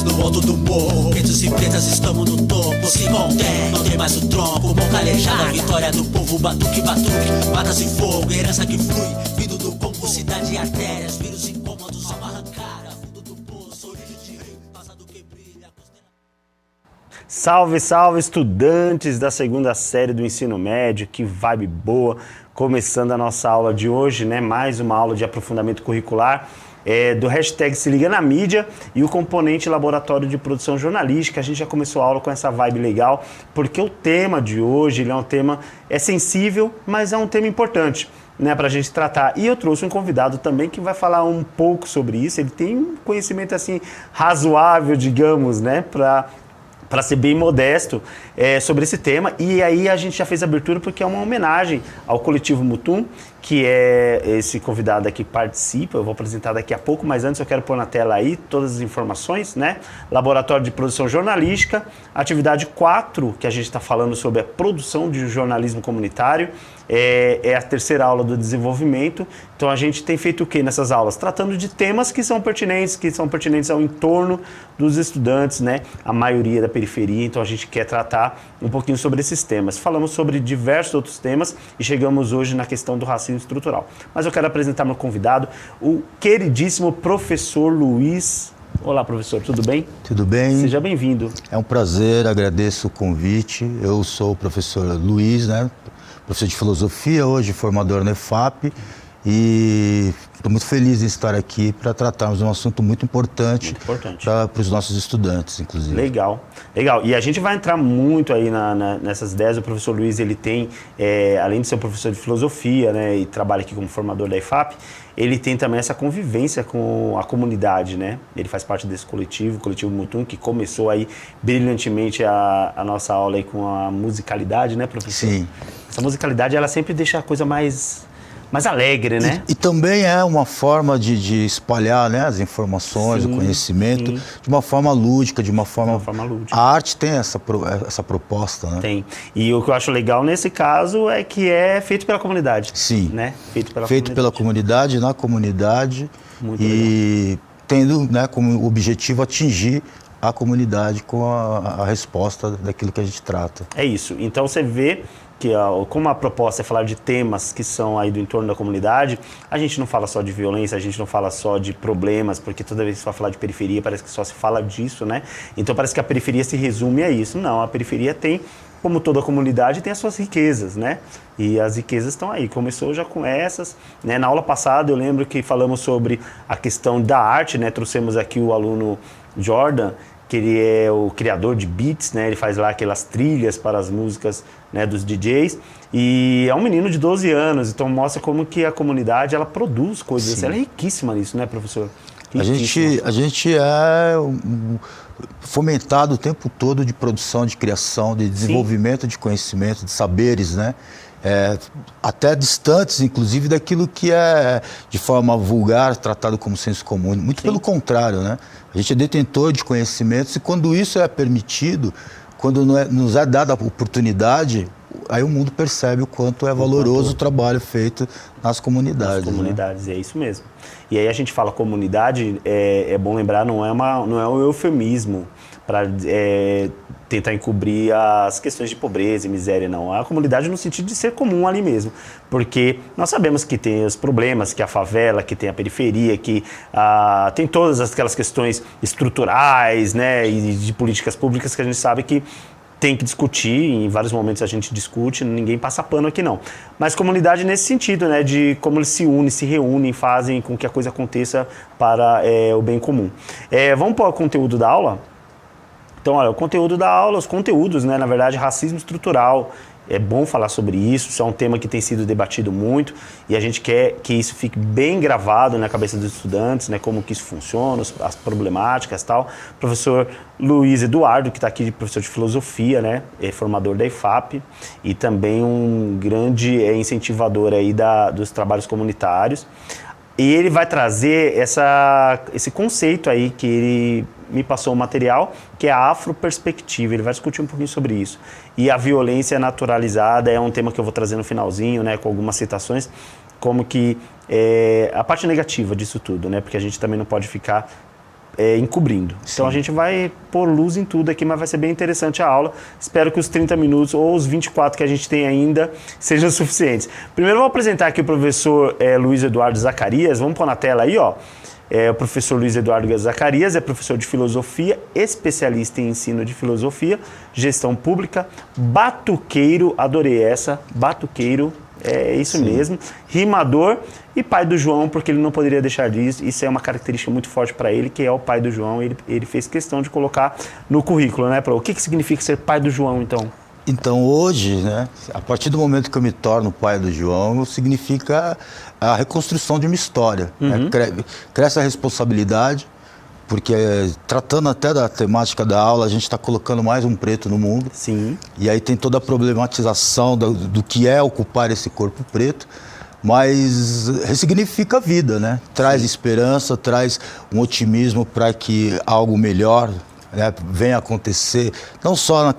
no alto do morro, pretos e pretas estamos no topo. Se contém, não tem mais o tronco, mão calejada, vitória do povo, batuque, batuque, matas e fogo, herança que flui, vindo do Congo, cidade e artérias, vírus incômodos, alma arrancada, fundo do poço, origem de rio, passado que brilha. Salve, salve, estudantes da segunda série do ensino médio, que vibe boa, começando a nossa aula de hoje, né? Mais uma aula de aprofundamento curricular. Do hashtag Se Liga na Mídia e o componente Laboratório de Produção Jornalística. A gente já começou a aula com essa vibe legal, porque o tema de hoje ele é um tema sensível, mas é um tema importante, né, para a gente tratar. E eu trouxe um convidado também que vai falar um pouco sobre isso. Ele tem um conhecimento assim razoável, digamos, né, para ser bem modesto sobre esse tema. E aí a gente já fez a abertura porque é uma homenagem ao Coletivo Mutum, que é esse convidado aqui participa. Eu vou apresentar daqui a pouco, mas antes eu quero pôr na tela aí todas as informações, né? Laboratório de Produção Jornalística, atividade 4, que a gente está falando sobre a produção de jornalismo comunitário, é a terceira aula do desenvolvimento. Então a gente tem feito o que nessas aulas? Tratando de temas que são pertinentes ao entorno dos estudantes, né? A maioria da periferia, então a gente quer tratar um pouquinho sobre esses temas. Falamos sobre diversos outros temas e chegamos hoje na questão do racismo estrutural. Mas eu quero apresentar meu convidado, o queridíssimo professor Luiz. Olá, professor, tudo bem? Tudo bem. Seja bem-vindo. É um prazer, agradeço o convite. Eu sou o professor Luiz, né? Professor de filosofia, hoje formador na EFAP, e estou muito feliz em estar aqui para tratarmos de um assunto muito importante para os nossos estudantes, inclusive. Legal, legal. E a gente vai entrar muito aí nessas ideias. O professor Luiz, ele tem, além de ser um professor de filosofia, né, e trabalha aqui como formador da EFAP, ele tem também essa convivência com a comunidade, né? Ele faz parte desse coletivo, o Coletivo Mutum, que começou aí brilhantemente a nossa aula aí com a musicalidade, né, professor? Sim. Essa musicalidade, ela sempre deixa a coisa mais alegre, né? E também é uma forma de espalhar, né, as informações, sim, o conhecimento, sim, de uma forma lúdica, de uma forma lúdica. A arte tem essa proposta, né? Tem. E o que eu acho legal nesse caso é que é feito pela comunidade. Sim. Né? Feito pela comunidade, na comunidade. Muito e legal. Tendo, né, como objetivo atingir a comunidade com a resposta daquilo que a gente trata. É isso. Então você vê que como a proposta é falar de temas que são aí do entorno da comunidade, a gente não fala só de violência, a gente não fala só de problemas, porque toda vez que você vai falar de periferia parece que só se fala disso, né? Então parece que a periferia se resume a isso. Não, a periferia tem, como toda comunidade, tem as suas riquezas, né? E as riquezas estão aí. Começou já com essas, né? Na aula passada eu lembro que falamos sobre a questão da arte, né? Trouxemos aqui o aluno Jordan, que ele é o criador de beats, né? Ele faz lá aquelas trilhas para as músicas, né, dos DJs, e é um menino de 12 anos, então mostra como que a comunidade, ela produz coisas, ela é riquíssima nisso, né, professor? A gente é fomentado o tempo todo de produção, de criação, de desenvolvimento, sim, de conhecimento, de saberes, né? Até distantes, inclusive, daquilo que é, de forma vulgar, tratado como senso comum. Muito, sim, pelo contrário, né? A gente é detentor de conhecimentos e quando isso é permitido, quando nos é dada a oportunidade, aí o mundo percebe o quanto é valoroso o trabalho feito nas comunidades. Nas comunidades, né? É isso mesmo. E aí a gente fala comunidade, é bom lembrar, não é um eufemismo para tentar encobrir as questões de pobreza e miséria, não. A comunidade no sentido de ser comum ali mesmo, porque nós sabemos que tem os problemas, que a favela, que tem a periferia, que tem todas aquelas questões estruturais, né, e de políticas públicas que a gente sabe que tem que discutir, em vários momentos a gente discute, ninguém passa pano aqui não. Mas comunidade nesse sentido, né, de como eles se unem, se reúnem, fazem com que a coisa aconteça para o bem comum. Vamos para o conteúdo da aula? Então, olha, o conteúdo da aula, os conteúdos, né, na verdade, racismo estrutural. É bom falar sobre isso é um tema que tem sido debatido muito e a gente quer que isso fique bem gravado na cabeça dos estudantes, né, como que isso funciona, as problemáticas e tal. Professor Luiz Eduardo, que está aqui, professor de filosofia, né, é formador da EFAP e também um grande incentivador aí dos trabalhos comunitários. E ele vai trazer esse conceito aí que ele me passou o material, que é a afroperspectiva. Ele vai discutir um pouquinho sobre isso. E a violência naturalizada é um tema que eu vou trazer no finalzinho, né, com algumas citações, como que a parte negativa disso tudo, né, porque a gente também não pode ficar encobrindo. Então a gente vai pôr luz em tudo aqui, mas vai ser bem interessante a aula. Espero que os 30 minutos ou os 24 que a gente tem ainda sejam suficientes. Primeiro eu vou apresentar aqui o professor Luiz Eduardo Zacarias. Vamos pôr na tela aí, ó. O professor Luiz Eduardo Zacarias é professor de filosofia, especialista em ensino de filosofia, gestão pública, batuqueiro, adorei essa, batuqueiro, é isso mesmo, rimador e pai do João, porque ele não poderia deixar disso, isso é uma característica muito forte para ele, que é o pai do João, ele fez questão de colocar no currículo, né? O que significa ser pai do João, então? Então, hoje, né, a partir do momento que eu me torno pai do João, significa a reconstrução de uma história. Né? Cresce a responsabilidade, porque tratando até da temática da aula, a gente está colocando mais um preto no mundo. Sim. E aí tem toda a problematização do que é ocupar esse corpo preto, mas ressignifica a vida, né? Traz esperança, traz um otimismo para que algo melhor, né, venha acontecer, não só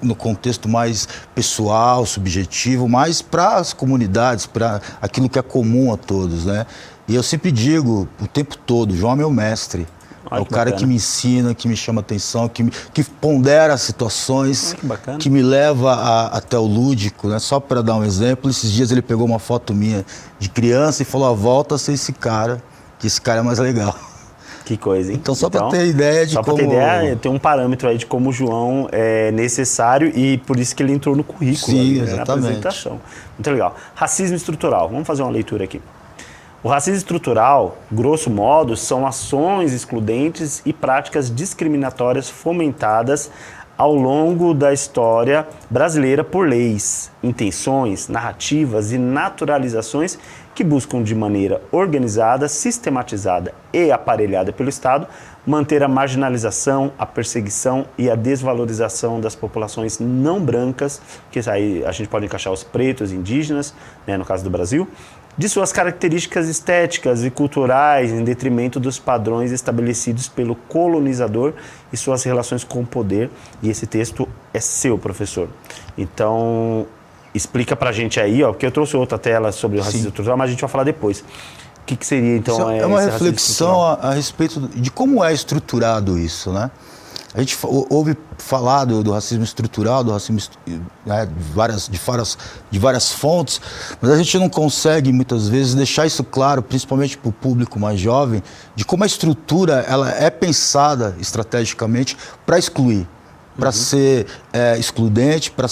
no contexto mais pessoal, subjetivo, mas para as comunidades, para aquilo que é comum a todos, né? E eu sempre digo o tempo todo, João é meu mestre. É o cara que me ensina, que me chama atenção, que pondera as situações, que me leva até o lúdico, né? Só para dar um exemplo, esses dias ele pegou uma foto minha de criança e falou, volta a ser esse cara, que esse cara é mais legal. Que coisa, hein? Então, só para ter ideia de como... Só para ter ideia, tem um parâmetro aí de como o João é necessário e por isso que ele entrou no currículo. Sim, ali, exatamente. Na apresentação. Muito legal. Racismo estrutural. Vamos fazer uma leitura aqui. O racismo estrutural, grosso modo, são ações excludentes e práticas discriminatórias fomentadas ao longo da história brasileira por leis, intenções, narrativas e naturalizações que buscam de maneira organizada, sistematizada e aparelhada pelo Estado manter a marginalização, a perseguição e a desvalorização das populações não brancas, que aí a gente pode encaixar os pretos, indígenas, né, no caso do Brasil, de suas características estéticas e culturais em detrimento dos padrões estabelecidos pelo colonizador e suas relações com o poder. E esse texto é seu, professor. Então, explica pra gente aí, ó, porque eu trouxe outra tela sobre o racismo estrutural, mas a gente vai falar depois. O que seria, então, é uma reflexão a respeito de como é estruturado isso, né? A gente ouve falar do racismo estrutural, do racismo, né, de várias fontes, mas a gente não consegue, muitas vezes, deixar isso claro, principalmente para o público mais jovem, de como a estrutura ela é pensada estrategicamente para excluir, para ser excludente, para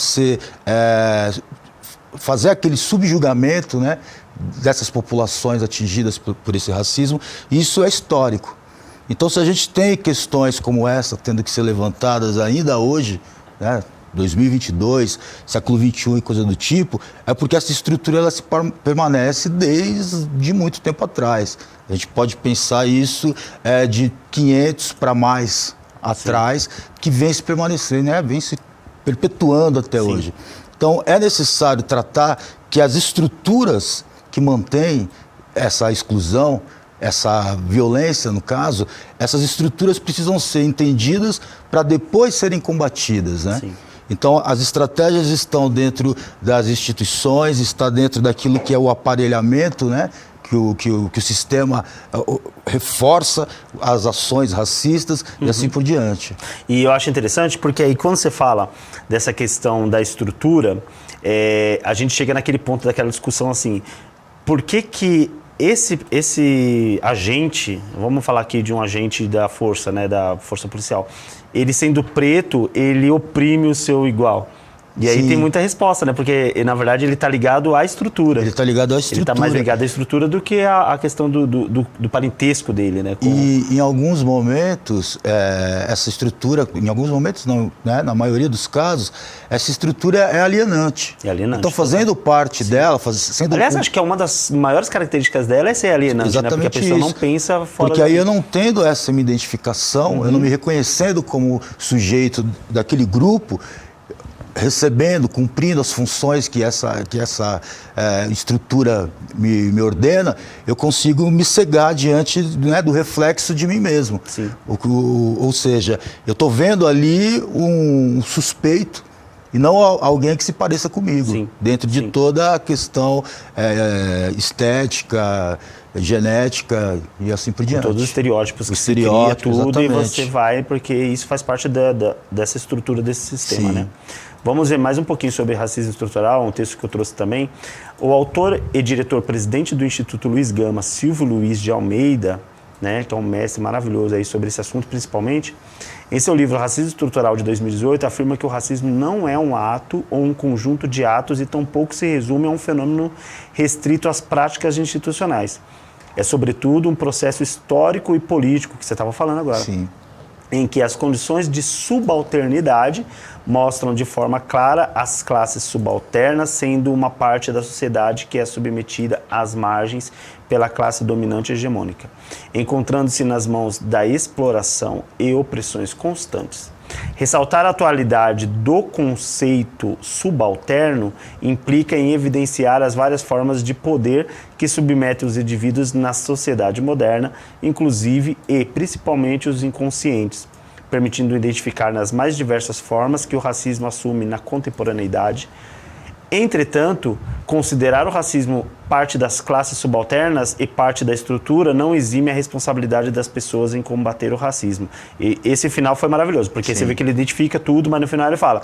fazer aquele subjugamento, né, dessas populações atingidas por esse racismo, e isso é histórico. Então, se a gente tem questões como essa tendo que ser levantadas ainda hoje, né, 2022, século XXI e coisa do tipo, é porque essa estrutura ela permanece desde muito tempo atrás. A gente pode pensar isso de 500 para mais atrás, que vem se permanecendo, né, vem se perpetuando até hoje. Então, é necessário tratar que as estruturas que mantêm essa exclusão, essa violência, no caso, essas estruturas precisam ser entendidas para depois serem combatidas, né? Sim. Então, as estratégias estão dentro das instituições, está dentro daquilo que é o aparelhamento, né? Que o sistema reforça as ações racistas e assim por diante. E eu acho interessante porque aí quando você fala dessa questão da estrutura, a gente chega naquele ponto daquela discussão assim, por que esse agente, vamos falar aqui de um agente da força, né, da força policial, ele sendo preto, ele oprime o seu igual. E aí tem muita resposta, né? Porque, na verdade, ele está ligado à estrutura. Ele está ligado à estrutura. Ele está mais ligado à estrutura do que a questão do parentesco dele, né? E em alguns momentos, essa estrutura, em alguns momentos não, né? Na maioria dos casos, essa estrutura é alienante. É alienante. Então, fazendo parte dela, Aliás, acho que uma das maiores características dela é ser alienante, exatamente, né? Porque a pessoa não pensa fora porque aí eu não tendo essa minha identificação, eu não me reconhecendo como sujeito daquele grupo, recebendo, cumprindo as funções que essa estrutura me ordena, eu consigo me cegar diante, né, do reflexo de mim mesmo. Ou seja, eu estou vendo ali um suspeito e não alguém que se pareça comigo, Sim, dentro de sim. toda a questão estética, genética e assim por diante. Todos os estereótipos que se cria estereótipos, tudo e exatamente. você vai, porque isso faz parte dessa estrutura desse sistema, Sim. né? Vamos ver mais um pouquinho sobre racismo estrutural, um texto que eu trouxe também. O autor e diretor-presidente do Instituto Luiz Gama, Silvio Luiz de Almeida, né, que é um mestre maravilhoso aí sobre esse assunto principalmente, em seu livro Racismo Estrutural de 2018, afirma que o racismo não é um ato ou um conjunto de atos e tampouco se resume a um fenômeno restrito às práticas institucionais. É, sobretudo, um processo histórico e político, que você estava falando agora. Sim. Em que as condições de subalternidade mostram de forma clara as classes subalternas sendo uma parte da sociedade que é submetida às margens pela classe dominante hegemônica, encontrando-se nas mãos da exploração e opressões constantes. Ressaltar a atualidade do conceito subalterno implica em evidenciar as várias formas de poder que submetem os indivíduos na sociedade moderna, inclusive e principalmente os inconscientes, permitindo identificar nas mais diversas formas que o racismo assume na contemporaneidade. Entretanto, considerar o racismo parte das classes subalternas e parte da estrutura não exime a responsabilidade das pessoas em combater o racismo. E esse final foi maravilhoso, porque Sim. você vê que ele identifica tudo, mas no final ele fala...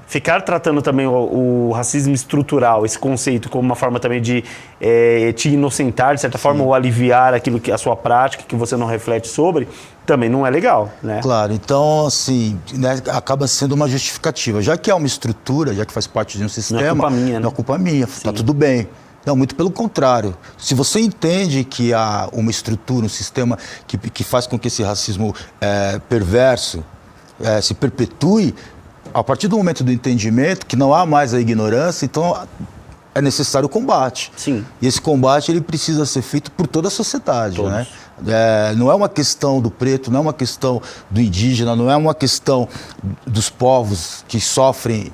Ficar tratando também o racismo estrutural, esse conceito, como uma forma também de te inocentar, de certa forma, ou aliviar aquilo que a sua prática, que você não reflete sobre, também não é legal, né? Claro, então, assim, né, acaba sendo uma justificativa. Já que é uma estrutura, já que faz parte de um sistema... Não é culpa minha, né? Não é culpa minha, tá tudo bem. Não, muito pelo contrário. Se você entende que há uma estrutura, um sistema que faz com que esse racismo perverso se perpetue, a partir do momento do entendimento que não há mais a ignorância, então é necessário o combate. Sim. E esse combate ele precisa ser feito por toda a sociedade, Todos. né? Não é uma questão do preto, não é uma questão do indígena, não é uma questão dos povos que sofrem,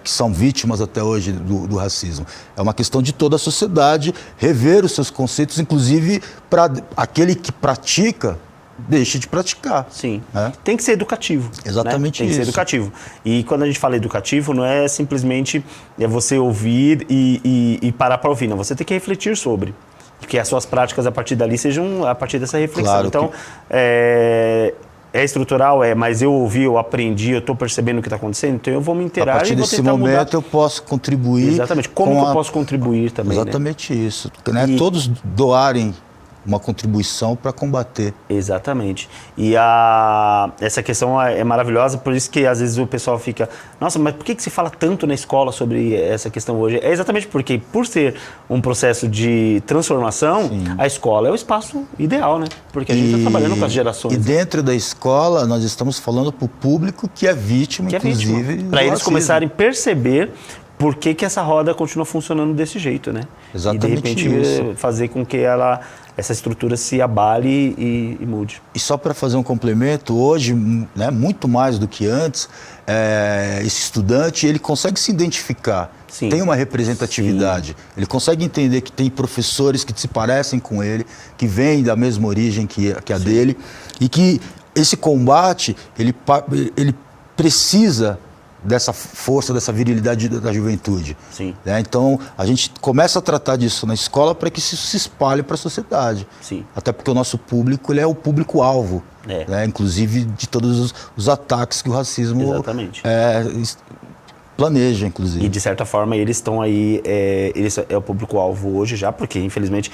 que são vítimas até hoje do racismo. É uma questão de toda a sociedade rever os seus conceitos, inclusive para aquele que pratica, deixe de praticar. Sim. É? Tem que ser educativo. Exatamente né? Tem que ser isso. educativo. E quando a gente fala educativo, não é simplesmente você ouvir e parar para ouvir. Não, você tem que refletir sobre. Que as suas práticas a partir dali sejam a partir dessa reflexão. Claro então, é estrutural, mas eu ouvi, eu aprendi, eu estou percebendo o que está acontecendo, então eu vou me inteirar A partir e vou desse tentar momento mudar. eu posso contribuir. Exatamente. Como que eu posso contribuir também, Exatamente isso. Né? E- Todos doarem uma contribuição para combater. Exatamente. E essa questão é maravilhosa, por isso que às vezes o pessoal fica, nossa, mas por que se fala tanto na escola sobre essa questão hoje? É exatamente porque, por ser um processo de transformação, a escola é o espaço ideal, né? Porque a gente está trabalhando com as gerações. E dentro da escola, nós estamos falando para o público que é vítima, inclusive. Para eles racismo. começarem a perceber por que essa roda continua funcionando desse jeito, né? Exatamente e de repente isso. fazer com que essa estrutura se abale e mude. E só para fazer um complemento, hoje, né, muito mais do que antes, esse estudante ele consegue se identificar, Sim. tem uma representatividade, ele consegue entender que tem professores que se parecem com ele, que vêm da mesma origem que a dele, e que esse combate ele precisa dessa força, dessa virilidade da juventude. Sim. Né? Então, a gente começa a tratar disso na escola para que isso se espalhe para a sociedade. Sim. Até porque o nosso público ele é o público-alvo, É. né? Inclusive de todos os ataques que o racismo Exatamente. planeja, inclusive. E de certa forma eles estão aí, eles é o público-alvo hoje já, porque infelizmente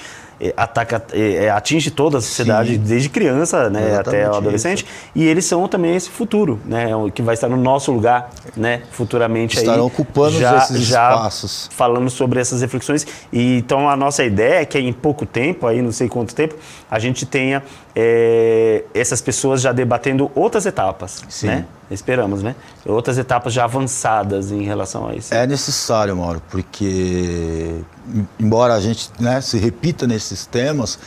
atinge toda a sociedade, Sim. desde criança, né, Exatamente até o adolescente, isso. e eles são também esse futuro, né, que vai estar no nosso lugar, né, futuramente. Estarão aí, ocupando esses espaços. Falando sobre essas reflexões. E então a nossa ideia é que em pouco tempo, aí não sei quanto tempo, a gente tenha essas pessoas já debatendo outras etapas, Sim. né? Esperamos, né? Outras etapas já avançadas em relação a isso. É necessário, Mauro, porque embora a gente, né, se repita nesses temas,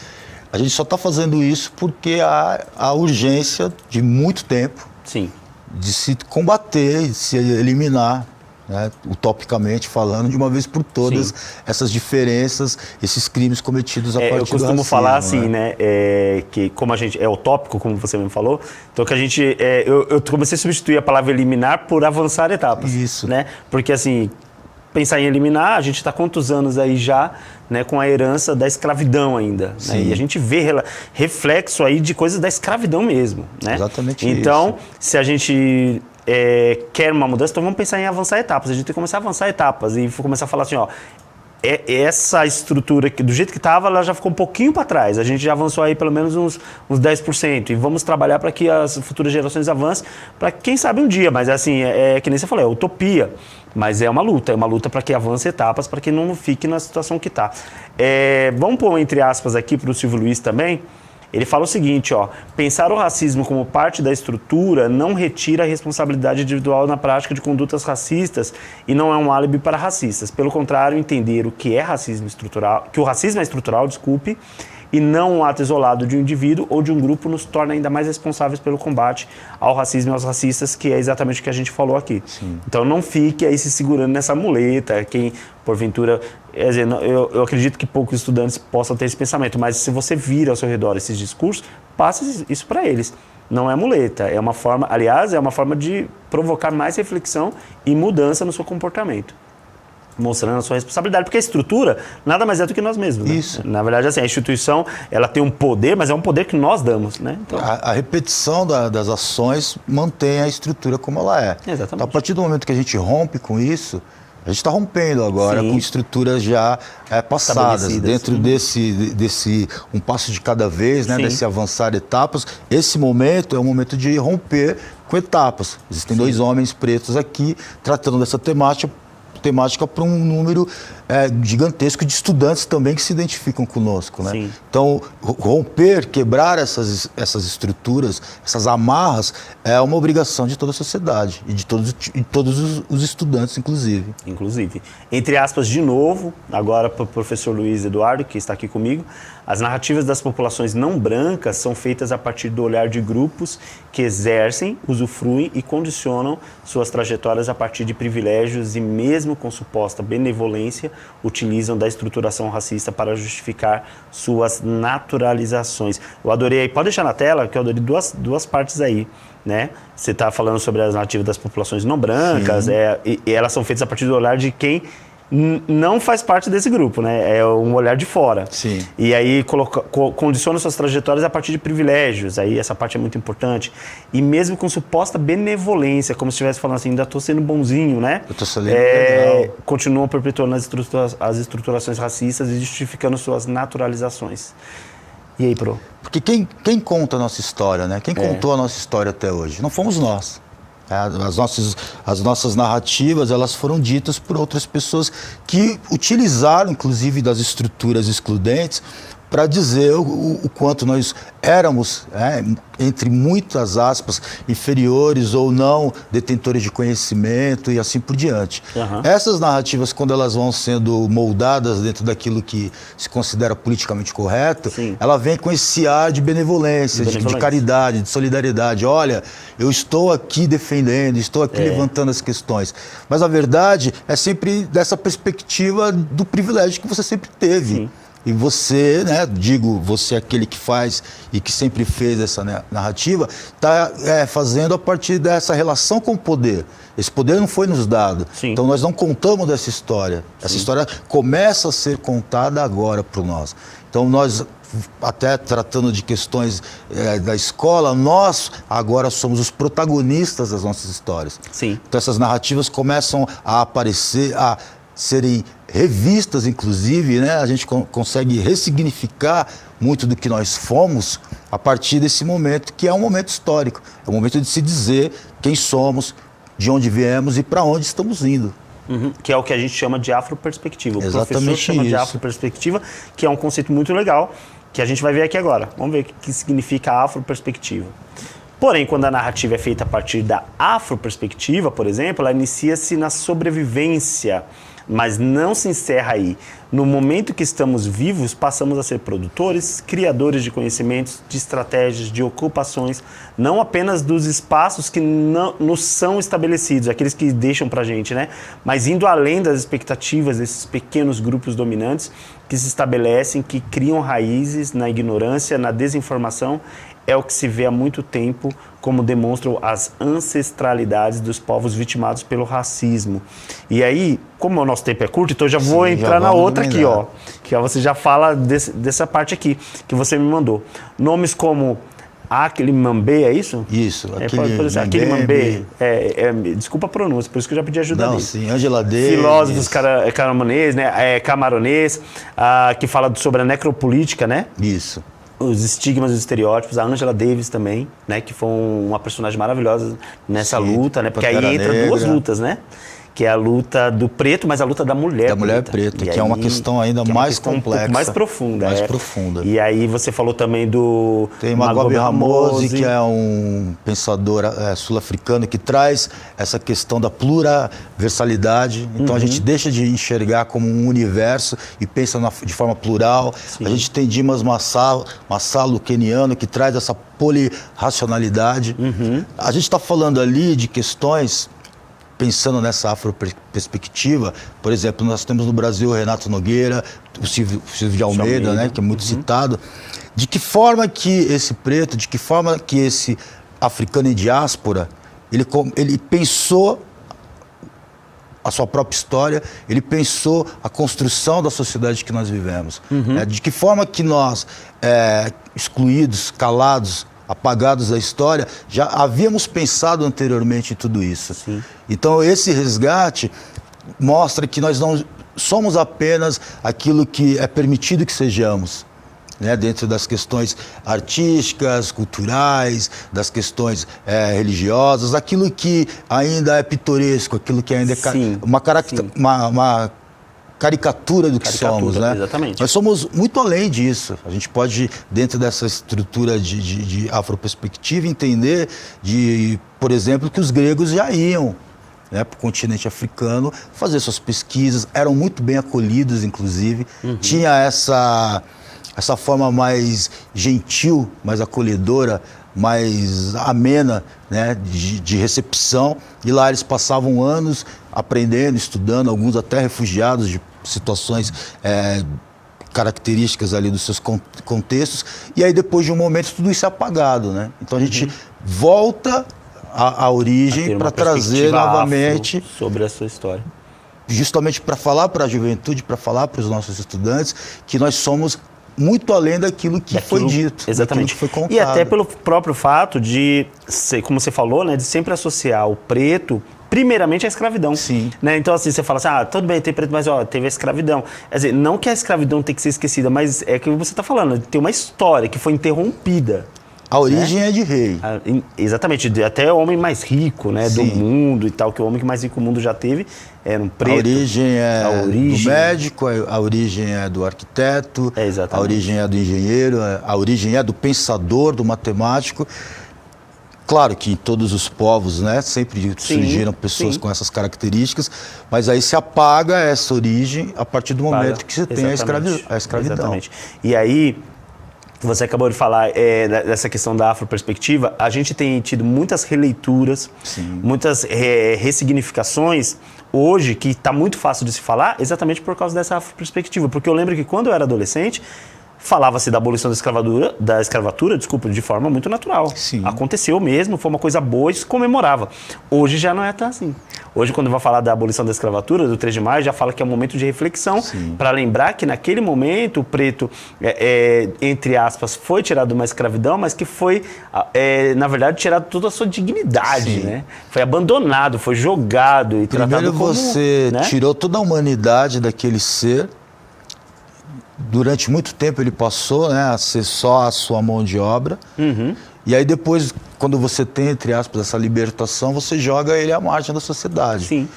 a gente só está fazendo isso porque há a urgência de muito tempo Sim. de se combater, de se eliminar né, utopicamente falando, de uma vez por todas, essas diferenças, esses crimes cometidos a partir do racismo. Eu costumo falar assim, né, que como a gente é utópico, como você mesmo falou, então que a gente, eu comecei a substituir a palavra eliminar por avançar etapas. Isso. Né? Porque assim, pensar em eliminar, a gente está quantos anos aí já, né, com a herança da escravidão ainda. Né? E a gente vê reflexo aí de coisas da escravidão mesmo. Né? Exatamente então, se a gente quer uma mudança, então vamos pensar em avançar etapas. A gente tem que começar a avançar etapas e começar a falar assim, ó, essa estrutura, do jeito que estava, ela já ficou um pouquinho para trás. A gente já avançou aí pelo menos uns 10%. E vamos trabalhar para que as futuras gerações avancem, para quem sabe um dia. Mas assim, que nem você falou, é utopia. Mas é uma luta para que avance etapas, para que não fique na situação que está. Vamos pôr entre aspas aqui para o Silvio Luiz também. Ele fala o seguinte, ó, pensar o racismo como parte da estrutura não retira a responsabilidade individual na prática de condutas racistas e não é um álibi para racistas. Pelo contrário, entender o que é racismo estrutural, que o racismo é estrutural, e não um ato isolado de um indivíduo ou de um grupo nos torna ainda mais responsáveis pelo combate ao racismo e aos racistas, que é exatamente o que a gente falou aqui. Sim. Então não fique aí se segurando nessa muleta, quem porventura... Quer dizer, eu acredito que poucos estudantes possam ter esse pensamento, mas se você vira ao seu redor esses discursos, passe isso para eles. Não é muleta, é uma forma, aliás, é uma forma de provocar mais reflexão e mudança no seu comportamento. Mostrando a sua responsabilidade, porque a estrutura nada mais é do que nós mesmos. Né? Isso. Na verdade, assim, a instituição ela tem um poder, mas é um poder que nós damos. Né? Então... A repetição das ações mantém a estrutura como ela é. Exatamente. Então, a partir do momento que a gente rompe com isso, a gente está rompendo agora com estruturas já passadas, dentro desse um passo de cada vez, né, desse avançar etapas. Esse momento é um momento de romper com etapas. Existem dois homens pretos aqui tratando dessa temática para um número gigantesco de estudantes também que se identificam conosco, né? Sim. Então, romper, quebrar essas estruturas, essas amarras, é uma obrigação de toda a sociedade e de todos os estudantes, inclusive. Entre aspas, de novo, agora para o professor Luiz Eduardo, que está aqui comigo, as narrativas das populações não brancas são feitas a partir do olhar de grupos que exercem, usufruem e condicionam suas trajetórias a partir de privilégios e mesmo com suposta benevolência, utilizam da estruturação racista para justificar suas naturalizações. Eu adorei aí, pode deixar na tela, que eu adorei duas partes aí, né? Você está falando sobre as narrativas das populações não brancas, e elas são feitas a partir do olhar de quem não faz parte desse grupo, né? É um olhar de fora. Sim. E aí condiciona suas trajetórias a partir de privilégios, aí essa parte é muito importante. E mesmo com suposta benevolência, como se estivesse falando assim, ainda estou sendo bonzinho, né? Eu estou sendo legal. Continuam perpetuando as estruturações racistas e justificando suas naturalizações. E aí, Pro? Porque quem conta a nossa história, né? Quem contou a nossa história até hoje? Não fomos nós. As nossas narrativas, elas foram ditas por outras pessoas que utilizaram, inclusive, das estruturas excludentes para dizer o quanto nós éramos, entre muitas aspas, inferiores ou não, detentores de conhecimento e assim por diante. Uhum. Essas narrativas, quando elas vão sendo moldadas dentro daquilo que se considera politicamente correto, ela vem com esse ar de benevolência, de caridade, de solidariedade. Olha, eu estou aqui defendendo, estou aqui levantando as questões. Mas a verdade é sempre dessa perspectiva do privilégio que você sempre teve. Sim. E você, né, você é aquele que faz e que sempre fez essa narrativa, está fazendo a partir dessa relação com o poder. Esse poder não foi nos dado. Sim. Então nós não contamos dessa história. Essa história começa a ser contada agora por nós. Então nós, até tratando de questões da escola, nós agora somos os protagonistas das nossas histórias. Sim. Então essas narrativas começam a aparecer, a serem revistas, inclusive, né? A gente consegue ressignificar muito do que nós fomos a partir desse momento, que é um momento histórico. É um momento de se dizer quem somos, de onde viemos e para onde estamos indo. Uhum. Que é o que a gente chama de afroperspectiva. O Exatamente professor chama isso. de afroperspectiva, que é um conceito muito legal, que a gente vai ver aqui agora. Vamos ver o que significa afroperspectiva. Porém, quando a narrativa é feita a partir da afroperspectiva, por exemplo, ela inicia-se na sobrevivência Mas não se encerra aí. No momento que estamos vivos, passamos a ser produtores, criadores de conhecimentos, de estratégias, de ocupações, não apenas dos espaços que não nos são estabelecidos, aqueles que deixam pra gente, né? Mas indo além das expectativas desses pequenos grupos dominantes que se estabelecem, que criam raízes na ignorância, na desinformação, é o que se vê há muito tempo, como demonstram as ancestralidades dos povos vitimados pelo racismo. E aí, como o nosso tempo é curto, então eu já vou entrar na outra aqui, ó. Que você já fala dessa parte aqui, que você me mandou. Nomes como Aquilimambé, é isso? Isso, Aquilimambé. Desculpa a pronúncia, por isso que eu já pedi ajuda dele. Sim, Angela Davis. Filósofos camaronês, né? Camaronês, que fala sobre a necropolítica, né? Isso. Os estigmas e os estereótipos, a Angela Davis também, né, que foi uma personagem maravilhosa nessa luta, né, porque aí entra duas lutas, né, que é a luta do preto, mas a luta da mulher preta. Da mulher preta, que é uma questão ainda mais complexa. Um pouco mais profunda. Mais profunda. E aí você falou também do... Tem Magobe Ramose, que é um pensador sul-africano que traz essa questão da pluriversalidade. Então a gente deixa de enxergar como um universo e pensa de forma plural. Sim. A gente tem Dimas Masalo, keniano, que traz essa polirracionalidade. A gente está falando ali de questões... Pensando nessa afroperspectiva, por exemplo, nós temos no Brasil o Renato Nogueira, o Silvio de Almeida, né, que é muito citado. De que forma que esse preto, de que forma que esse africano em diáspora, ele pensou a sua própria história, ele pensou a construção da sociedade que nós vivemos. De que forma que nós, excluídos, calados, apagados da história, já havíamos pensado anteriormente em tudo isso. Sim. Então esse resgate mostra que nós não somos apenas aquilo que é permitido que sejamos, né, dentro das questões artísticas, culturais, das questões religiosas, aquilo que ainda é pitoresco, aquilo que ainda é uma caricatura do que somos, né? Exatamente. Nós somos muito além disso. A gente pode, dentro dessa estrutura de afroperspectiva, entender por exemplo, que os gregos já iam, né, para o continente africano fazer suas pesquisas, eram muito bem acolhidos, inclusive. Tinha essa forma mais gentil, mais acolhedora, mais amena, né, de recepção, e lá eles passavam anos aprendendo, estudando, alguns até refugiados de situações características ali dos seus contextos, e aí depois de um momento tudo isso é apagado, né? Então a gente volta à origem para trazer novamente sobre a sua história, justamente para falar para a juventude, para falar para os nossos estudantes que nós somos muito além daquilo que foi dito. Exatamente. Que foi contado. E até pelo próprio fato de, como você falou, né, de sempre associar o preto primeiramente à escravidão. Sim. Né? Então, assim, você fala assim, tudo bem, tem preto, mas teve a escravidão. Quer dizer, não que a escravidão tem que ser esquecida, mas é que você está falando, tem uma história que foi interrompida. A origem é de rei. Exatamente, até o homem mais rico, né, do mundo e tal, que o homem que mais rico o mundo já teve era um preto. A origem é do médico, a origem é do arquiteto, a origem é do engenheiro, a origem é do pensador, do matemático. Claro que em todos os povos, né, sempre surgiram pessoas com essas características, mas aí se apaga essa origem a partir do momento que você tem a escravidão. Exatamente. E aí, você acabou de falar dessa questão da afroperspectiva, a gente tem tido muitas releituras, muitas ressignificações hoje, que está muito fácil de se falar, exatamente por causa dessa afroperspectiva. Porque eu lembro que quando eu era adolescente, falava-se da abolição da escravatura, de forma muito natural. Sim. Aconteceu mesmo, foi uma coisa boa e se comemorava. Hoje já não é tão assim. Hoje, quando vai falar da abolição da escravatura, do 3 de maio, já fala que é um momento de reflexão, para lembrar que naquele momento o preto, entre aspas, foi tirado de uma escravidão, mas que foi, na verdade, tirado toda a sua dignidade, né? Foi abandonado, foi jogado e tratado como... Primeiro você tirou toda a humanidade daquele ser. Durante muito tempo ele passou, né, a ser só a sua mão de obra. E aí depois, quando você tem, entre aspas, essa libertação, você joga ele à margem da sociedade. Sim.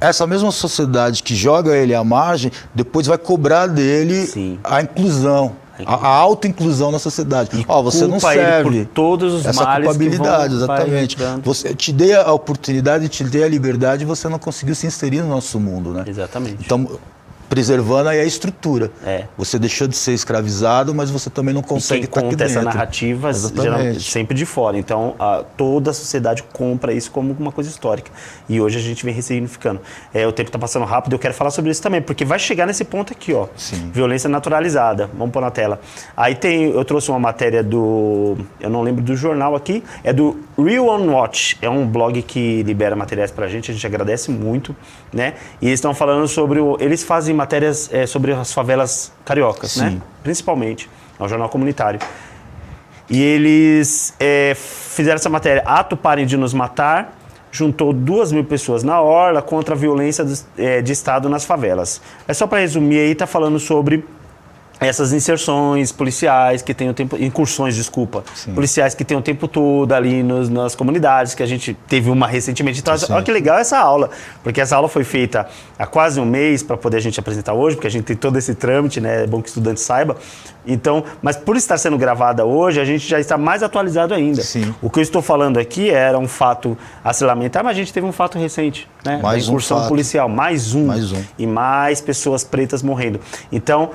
Essa mesma sociedade que joga ele à margem, depois vai cobrar dele a inclusão. A autoinclusão na sociedade. Você não serve. Ele por todos os essa males culpabilidade, que vão, exatamente. Você te dei a oportunidade, te dei a liberdade e você não conseguiu se inserir no nosso mundo, né? Exatamente. Então, preservando aí a estrutura. É. Você deixou de ser escravizado, mas você também não consegue estar aqui conta dentro. essa narrativa sempre de fora. Então, toda a sociedade compra isso como uma coisa histórica. E hoje a gente vem ressignificando. O tempo está passando rápido, eu quero falar sobre isso também, porque vai chegar nesse ponto aqui, ó. Sim. Violência naturalizada. Vamos pôr na tela. Aí eu trouxe uma matéria eu não lembro do jornal aqui, é do Real on Watch. É um blog que libera materiais pra gente, a gente agradece muito, né? E eles estão falando sobre eles fazem matérias sobre as favelas cariocas, Sim. né? Principalmente. É um jornal comunitário. E eles fizeram essa matéria. Ato Parem de Nos Matar juntou 2.000 pessoas na orla contra a violência de Estado nas favelas. É só para resumir aí, tá falando sobre essas inserções policiais que tem o tempo... Incursões, desculpa. Sim. Policiais que tem o tempo todo ali nas comunidades, que a gente teve uma recentemente. Então, olha que legal essa aula, porque essa aula foi feita há quase um mês para poder a gente apresentar hoje, porque a gente tem todo esse trâmite, né? É bom que o estudante saiba. Então, mas por estar sendo gravada hoje, a gente já está mais atualizado ainda. Sim. O que eu estou falando aqui era um fato a se lamentar, mas a gente teve um fato recente, né? Mais da incursão fato. policial, mais um. E mais pessoas pretas morrendo. Então,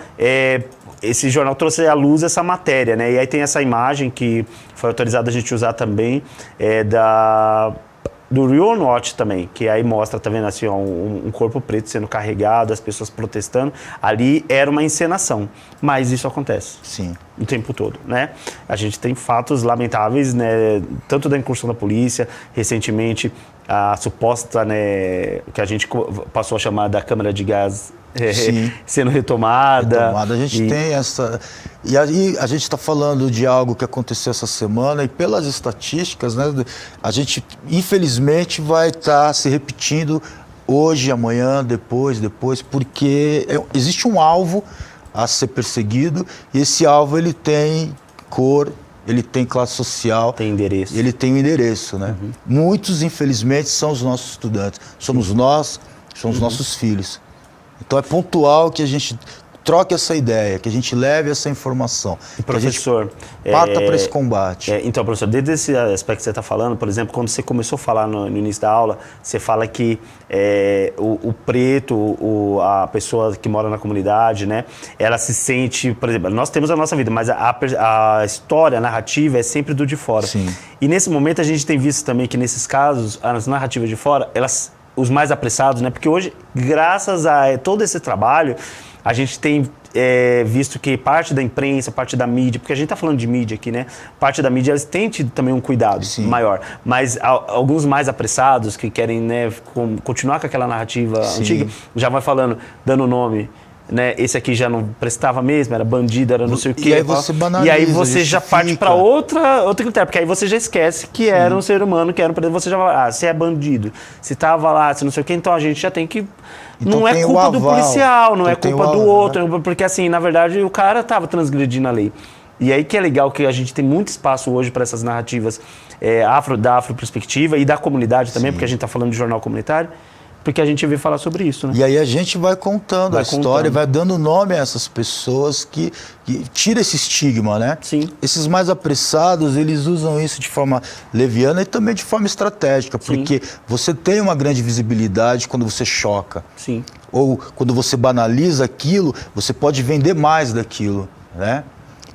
esse jornal trouxe à luz essa matéria, né? E aí tem essa imagem que foi autorizada a gente usar também, do Real Watch também, que aí mostra, tá vendo assim, ó, um corpo preto sendo carregado, as pessoas protestando. Ali era uma encenação, mas isso acontece. Sim. O tempo todo, né? A gente tem fatos lamentáveis, né? Tanto da incursão da polícia, recentemente a suposta, né, que a gente passou a chamar da câmara de gás sendo retomada. A gente tem essa... E aí a gente está falando de algo que aconteceu essa semana e pelas estatísticas, né, a gente infelizmente vai estar se repetindo hoje, amanhã, depois, porque existe um alvo a ser perseguido e esse alvo ele tem cor, ele tem classe social. Tem endereço. Ele tem um endereço, né? Uhum. Muitos, infelizmente, são os nossos estudantes. Somos nós, são os nossos filhos. Então é pontual que a gente troque essa ideia, que a gente leve essa informação. E, professor, que a gente parta para esse combate. Então, professor, desde esse aspecto que você está falando, por exemplo, quando você começou a falar no início da aula, você fala que o preto, a pessoa que mora na comunidade, né, ela se sente, por exemplo, nós temos a nossa vida, mas a história, a narrativa é sempre do de fora. Sim. E nesse momento a gente tem visto também que nesses casos, as narrativas de fora, os mais apressados, né, porque hoje, graças a todo esse trabalho, a gente tem visto que parte da imprensa, parte da mídia, porque a gente está falando de mídia aqui, né? Parte da mídia, eles têm tido também um cuidado maior. Mas alguns mais apressados, que querem, né, continuar com aquela narrativa antiga, já vai falando, dando nome, né? Esse aqui já não prestava mesmo, era bandido, era não sei o quê. E aí você banaliza, e aí você já parte para outro critério, porque aí você já esquece que era um ser humano, que era um preto, você já fala, se é bandido, se estava lá, se não sei o quê, então a gente já tem que... Então, não é culpa do policial, não é culpa do outro, né? Porque assim, na verdade, o cara estava transgredindo a lei. E aí que é legal que a gente tem muito espaço hoje para essas narrativas da afroperspectiva e da comunidade também, porque a gente está falando de jornal comunitário, porque a gente veio falar sobre isso, né? E aí a gente vai contando a história, vai dando nome a essas pessoas que tira esse estigma, né? Sim. Esses mais apressados, eles usam isso de forma leviana e também de forma estratégica, porque você tem uma grande visibilidade quando você choca. Sim. Ou quando você banaliza aquilo, você pode vender mais daquilo, né?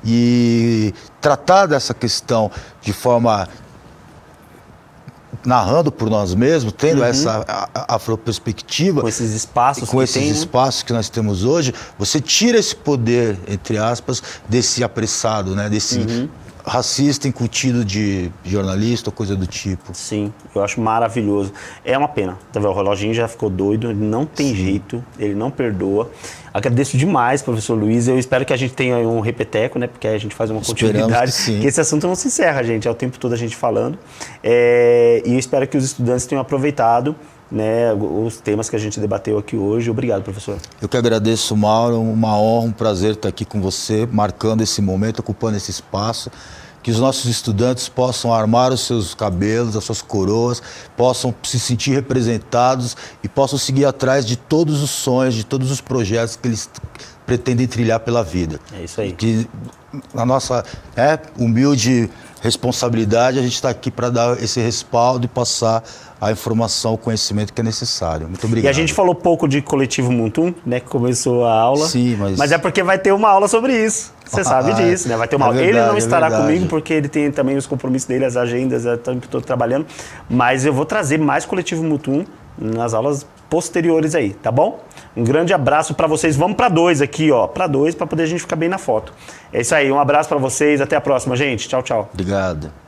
E tratar dessa questão de forma... narrando por nós mesmos, tendo essa afroperspectiva... Com esses espaços com esses espaços que nós temos hoje, você tira esse poder, entre aspas, desse apressado, né? Desse racista incutido de jornalista ou coisa do tipo. Sim, eu acho maravilhoso. É uma pena, tá vendo? O reloginho já ficou doido, não tem jeito, ele não perdoa. Agradeço demais, professor Luiz. Eu espero que a gente tenha um repeteco, né? Porque aí a gente faz uma continuidade. Que esse assunto não se encerra, gente. É o tempo todo a gente falando. E eu espero que os estudantes tenham aproveitado, né, os temas que a gente debateu aqui hoje. Obrigado, professor. Eu que agradeço, Mauro. Uma honra, um prazer estar aqui com você, marcando esse momento, ocupando esse espaço. Que os nossos estudantes possam armar os seus cabelos, as suas coroas, possam se sentir representados e possam seguir atrás de todos os sonhos, de todos os projetos que eles pretendem trilhar pela vida. É isso aí. Que na nossa humilde responsabilidade, a gente está aqui para dar esse respaldo e passar a informação, o conhecimento que é necessário. Muito obrigado. E a gente falou pouco de Coletivo Mutum, né, que começou a aula. Sim, mas é porque vai ter uma aula sobre isso. Você sabe disso, né? Vai ter uma aula. Verdade, Ele não estará verdade. comigo porque ele tem também os compromissos dele, as agendas, o tempo todo trabalhando. Mas eu vou trazer mais Coletivo Mutum nas aulas posteriores aí, tá bom? Um grande abraço para vocês. Vamos para 2 aqui, ó. Para 2, para poder a gente ficar bem na foto. É isso aí. Um abraço para vocês. Até a próxima, gente. Tchau, tchau. Obrigado.